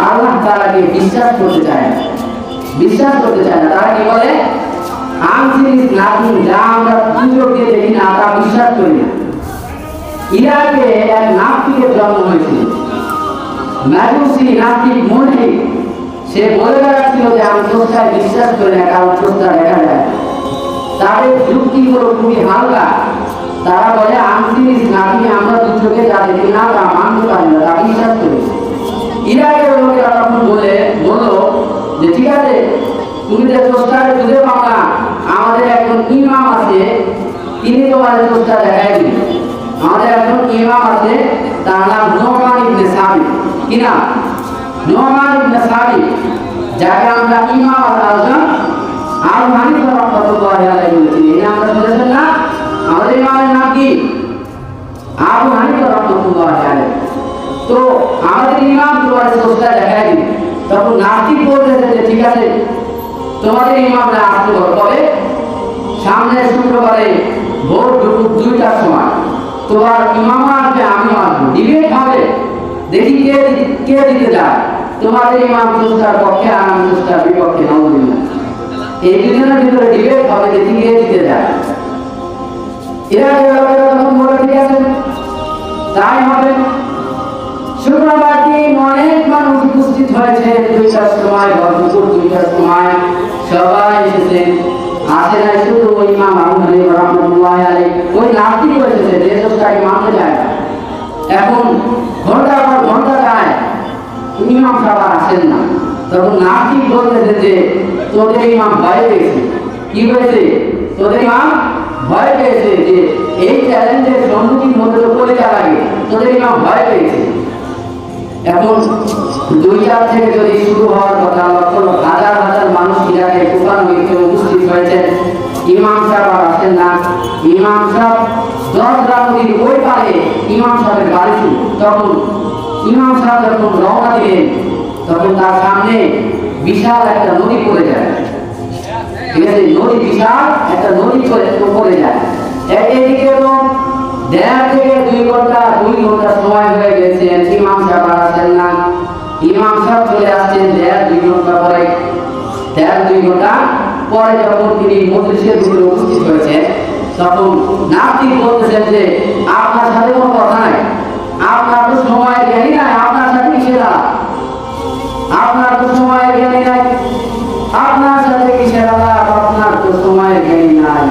আল্লাহ তাআলাকে বিশ্বাস করতে চায় না, বিশ্বাস করতে চায় না। তারা কি বলে? আনসিন নাথিং, যা আমরা দুচোখ দিয়ে দেখি না তা বিশ্বাস করি না। ইরাকে এক নাস্তিকের জন্ম হয়েছিল, ম্যাজুসি নাস্তিক মুলহিদ। সে বলে বেড়াচ্ছিল যে আমি স্রষ্টায় বিশ্বাস করি না, কারণ স্রষ্টা দেখা যায়। তাদের যুক্তিগুলো খুবই হালকা। তারা বলে আনসিন নাথিং, আমরা দু চোখে যা দেখি না তা মানতে পারি না, তা বিশ্বাস করি। ইরাকের লোকেরা তখন বললো যে ঠিক আছে, তুমি যে স্রষ্টাকে খুঁজে পাও না, আমাদের একজন ইমাম আছে, তিনি তোমাদের স্রষ্টা দেখাই দিন। আমাদের একজন ইমাম আছে, তার নাম নোমান ইবনে সাবিত। কি নাম? নোমান ইবনে সাবিত, যাকে আমরা ইমাম আল-আযম আবু হানিফা রাহমাতুল্লাহি আলাইহি বলেছি। এই নামটা শুনেছেন না? আমাদের ইমামের নাম কি? আবু হানিফা রাহমাতুল্লাহি আলাইহি। তো আমাদের ইমাম তোমাদের স্রষ্টা দেখাই দিন। তখন নাস্তিক বলতেছে যে ঠিক আছে, তোমাদের ইমামরা আসতে বলো, তবে সামনে শুক্রবারে ভোর দুপুর 2টার সময় তোমার ইমাম আসবে, আমি আসবো, ডিবেট হবে, দেখি কে দিতে যায়। তোমাদের ইমাম স্রষ্টার পক্ষে আর আমি স্রষ্টার বিপক্ষে, নাউযুবিল্লাহ। এই দুজনের ভিতরে ডিবেট হবে, দেখি কে দিতে যায়। এরা তখন বলে ঠিক আছে, তাই হবে। শুক্রবার দিন অনেক মানুষ উপস্থিত হয়েছে। 2টার সময়, দুপুর 2টার সময় সবাই এসেছে। আসে নাই শুধু ওই ইমাম আবু হানিফা রাহমাতুল্লাহি আলাইহি, ওই নাস্তিক এসেছে যে স্রষ্টাকে মানতে যায়। এখন ঘন্টা পর ঘন্টা যায়, ইমাম সাহেব আসেন না। তখন নাস্তিক বলতেছে যে তোদের ইমাম ভয় পেয়েছে। কি হয়েছে? তোদের ইমাম ভয় পেয়েছে যে এই চ্যালেঞ্জের সম্মুখীন হতে তো কলিজা লাগে, তোদের ইমাম ভয় পেয়েছে। এখন 2টা থেকে যদি শুরু হওয়ার কথা, লক্ষ হাজার হাজার মানুষ ইরাকে কুফানগিরিতে উপস্থিত হয়েছে, ইমাম সাহেব আর আসেন না। ইমাম সাহেব 10 নদীর ওই পারে ইমাম সাহেবের বাড়ি ছিল। তখন ইমাম সাহেব যখন রওনা দিলেন, তখন তার সামনে বিশাল একটা নদী পড়ে যায়। ঠিক আছে, নদী, বিশাল একটা নদী পড়ে যায়। এদিকে তো 1.5 থেকে 2 ঘন্টা সময় হয়ে গেছে, ইমাম সাহেব আসেন না। ইমাম সাহেব চলে আসছেন 1.5-2 ঘন্টা পরে। 1.5-2 ঘন্টা পরে যখন তিনি মজলিসের ভিতরে উপস্থিত হয়েছেন, তখন নাস্তিক বলতেছেন যে আপনার সাথে কোনো কথা নাই, আপনার তো সময় জ্ঞানী নাই, আপনার সাথে কিসের আলাপ? আপনার তো সময় জ্ঞানী নাই, আপনার সাথে কিসের আলাপ? আপনার তো সময় জ্ঞানী নাই।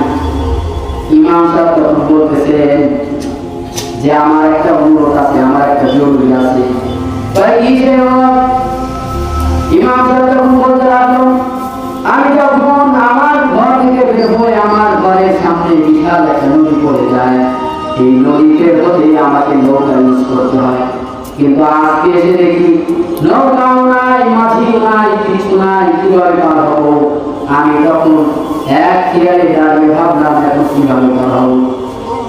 ইমাম সাহেব তখন বলতেছেন যে আমার একটা অনুরোধ আছে, আমার একটা জরুরি আছে। ইমাম সাহেব তখন বলতে লাগলো, আমি যখন আমার ঘর থেকে বের হয়ে আমার ঘরের সামনে বিশাল একটা নদী পড়ে যায়, এই নদীতে হতে আমাকে নৌকা ইউজ করতে হয়। কিন্তু আজকে এসে দেখি নৌকাও নাই, মাঝিও নাই, কিছু নাই, কিভাবে পার হবো? আমি তখন এক খেয়ালে দাঁড়িয়ে ভাবলাম এখন কিভাবে পার হবো।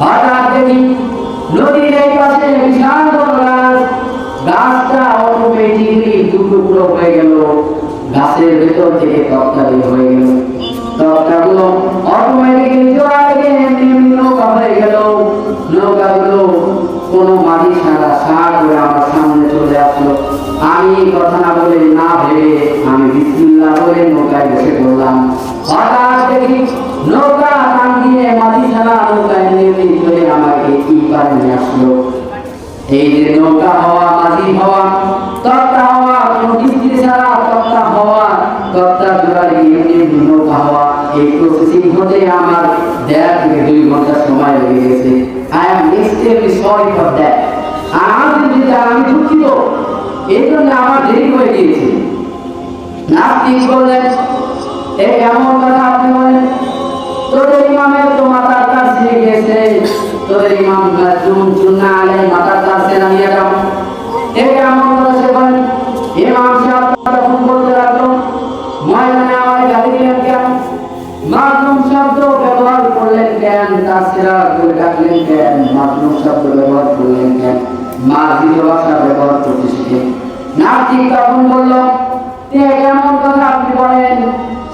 হঠাৎ দেখি নদীর এই পাশে বিশাল বড় গাছ, গাছটা অটোমেটিকলি 2 টুকরো হয়ে গেল। গাছের ভেতর থেকে তক্তা বের হয়ে গেল। তক্তাগুলো অটোমেটিকলি জোড়া লেগে এমনি নৌকা হয়ে গেল। নৌকাগুলো কোনো মাঝি ছাড়া সার করে আমার সামনে চলে আসলো। আমি কথা না বলে, না ভেবে আমি বিসমিল্লাহ বলে নৌকায় বসে পড়লাম। হঠাৎ দেখি নৌকা টান দিয়ে মাঝি ছাড়া নৌকায় নিয়ে চলে আমাকে কি পারে নিয়ে আসলো। এই যে নৌকা হওয়া, মাঝি হওয়া, তক্তা হওয়া, কোনো মিস্ত্রি ছাড়া তক্তা হওয়া, তক্তা জোড়া লেগে এমনি নৌকা হওয়া, এই প্রসেসিং হতে আমার 1.5 থেকে 2 ঘন্টা সময় লেগে গেছে। I am extremely sorry for that. আর আমি দুঃখিত, এই জন্য আমার দেরি হয়ে গিয়েছে। নাস্তিক বললেন, এ কেমন কথা আপনি বলেন? তোদের ইমামের তো মাথার তার ছিঁড়ে গিয়েছে, তোদের ইমাম চুন্না আলে মাথার তার সেনা নিয়ে যাও, এ কেমন কথা সে বলেন? ইমাম সাহেব তখন বলতে লাগলো, ময়দানে আমার গালি দিলেন কেন? মাধ্যম শব্দ ব্যবহার করলেন কেন? তাসিরা করে ডাকলেন কেন? মাধ্যম শব্দ ব্যবহার করলেন কেন? মার্জিত ভাষা ব্যবহার করতে শিখে। নাস্তিক তখন বলল, কেমন কথা আপনি বলেন?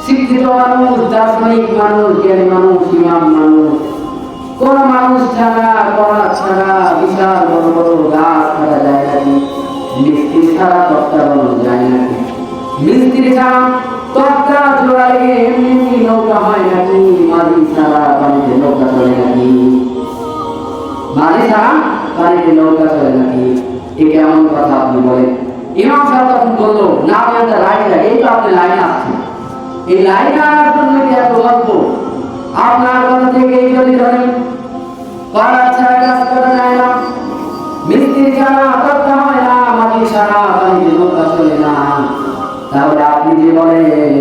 শিক্ষিত মানুষ, দার্শনিক মানুষ, জ্ঞানী মানুষ, ইমাম মানুষ, কোন মানুষ ছাড়া, কড়া ছাড়া বিশাল বড় বড় গাছ কাটা যায় নাকি? মিস্ত্রি ছাড়া তক্তা বানানো যায় মিস্ত্রি ছাড়া তক্তা জোড়ালে এমনি নৌকা হয় নাকি? মাঝি ছাড়া পানিতে নৌকা চলে নাকি? মাঝি ছাড়া পানিতে নৌকা চলে নাকি? এ কেমন কথা আপনি বলেন? ইমাম সাহেব তখন বললো, না আমরা লাইন, এই তো আপনি লাইনে আসছেন, এই লাইনে আনার জন্য কি এত গল্প? আপনার কথা থেকে এই যদি ধরেন করার ছাড়া কাজ করা যায় না, মিস্ত্রি ছাড়া তক্তা হয় না, মাটি ছাড়া পানিতে নৌকা চলে না, তাহলে আপনি যে বলেন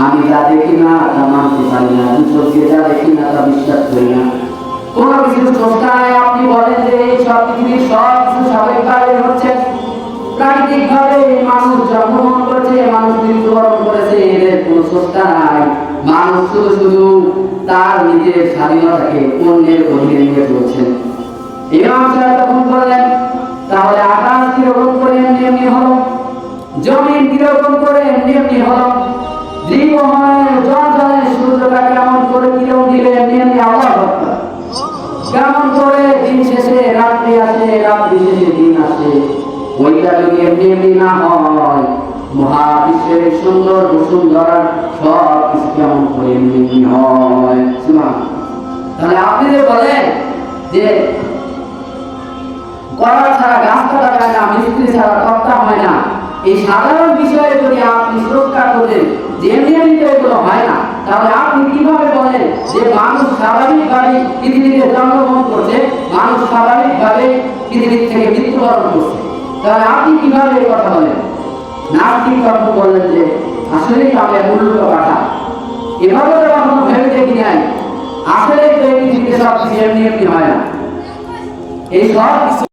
আমি যা দেখি না তা মানতে পারি না, চোখে যা দেখি না তা বিশ্বাস করি না, কোন কিছু স্রষ্টা নাই, আপনি বলেন যে এই সব পৃথিবীর সব কিছু স্বাভাবিকভাবে হচ্ছে, প্রাকৃতিক ভাবে মানুষ জন্মগ্রহণ করেছে, মানুষ মৃত্যুবরণ করেছে, এদের কোন স্রষ্টা নাই, মানুষ শুধু শুধু তার নিজের স্বাধীনতাকে অন্যের অধীনে নিয়ে চলছেন। ইমাম সাহেব তখন বললেন, তাহলে আকাশ কিরকম করে এমনি এমনি হলো, জমিন কিরকম করে এমনি এমনি হলো, জীবনের জলে সূর্যটা কেমন করে কিরকম দিলে এমনি এমনি আবার হত্যা, কেমন করে দিন শেষে রাত্রি আসে, রাত্রি শেষে দিন আসে, ওইটা যদি এমনি এমনি না হয়, মহাবিশ্বের সুন্দর বসুন্ধরা সব কিছু কেমন করে এমনি এমনি হয়? তাহলে আপনি যে বলেন যে করা ছাড়া গাছ কাটা যায় না, মিস্ত্রি ছাড়া তক্তা হয় না, এই সাধারণ বিষয়ে যদি আপনি সুরক্ষা করেন যে এমনি এমনি এগুলো হয় না, তাহলে আপনি কিভাবে বলেন যে মানুষ স্বাভাবিকভাবে পৃথিবীতে জন্মগ্রহণ করছে, মানুষ স্বাভাবিকভাবে পৃথিবী থেকে মৃত্যুবরণ করছে? তাহলে আপনি কিভাবে এই কথা বলেন? নাস্তিক তখন বললেন যে আসলেই তো আমি মূল্য কথা, এভাবে তো কখনো ভেবে দেখি নাই, আসলে তো এই পৃথিবীতে সব কিছু এমনি এমনি হয় না, এই সব কিছু